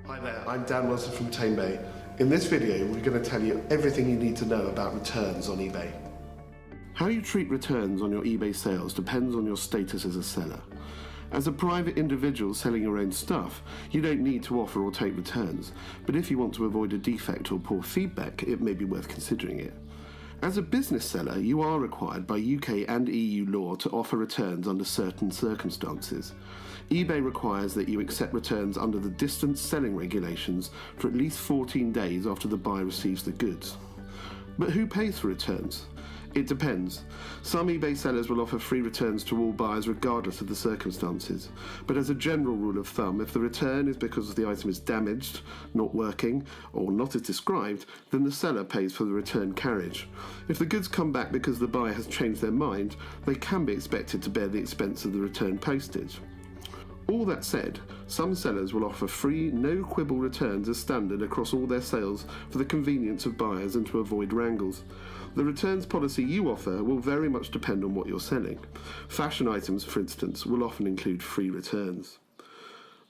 Hi there, I'm Dan Wilson from Tamebay. In this video, we're going to tell you everything you need to know about returns on eBay. How you treat returns on your eBay sales depends on your status as a seller. As a private individual selling your own stuff, you don't need to offer or take returns, but if you want to avoid a defect or poor feedback, it may be worth considering it. As a business seller, you are required by UK and EU law to offer returns under certain circumstances. eBay requires that you accept returns under the distance selling regulations for at least 14 days after the buyer receives the goods. But who pays for returns? It depends. Some eBay sellers will offer free returns to all buyers regardless of the circumstances. But as a general rule of thumb, if the return is because the item is damaged, not working, or not as described, then the seller pays for the return carriage. If the goods come back because the buyer has changed their mind, they can be expected to bear the expense of the return postage. All that said, some sellers will offer free, no-quibble returns as standard across all their sales for the convenience of buyers and to avoid wrangles. The returns policy you offer will very much depend on what you're selling. Fashion items, for instance, will often include free returns.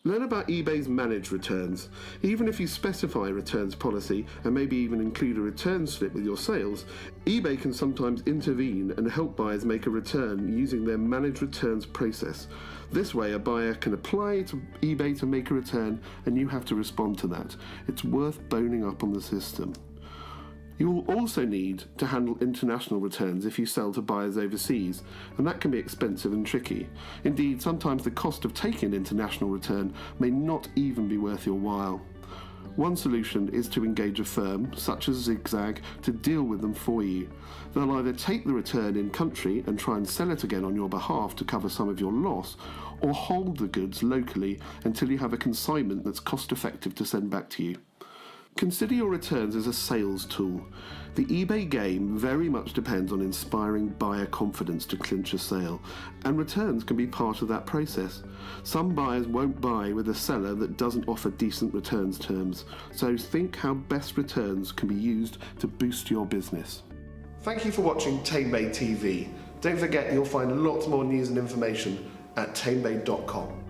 Learn about eBay's managed returns. Even if you specify a returns policy and maybe even include a return slip with your sales, eBay can sometimes intervene and help buyers make a return using their managed returns process. This way, a buyer can apply to eBay to make a return and you have to respond to that. It's worth boning up on the system. You will also need to handle international returns if you sell to buyers overseas, and that can be expensive and tricky. Indeed, sometimes the cost of taking an international return may not even be worth your while. One solution is to engage a firm, such as Zigzag, to deal with them for you. They'll either take the return in country and try and sell it again on your behalf to cover some of your loss, or hold the goods locally until you have a consignment that's cost-effective to send back to you. Consider your returns as a sales tool. The eBay game very much depends on inspiring buyer confidence to clinch a sale, and returns can be part of that process. Some buyers won't buy with a seller that doesn't offer decent returns terms, so think how best returns can be used to boost your business. Thank you for watching Tamebay TV. Don't forget you'll find lots more news and information at tamebay.com.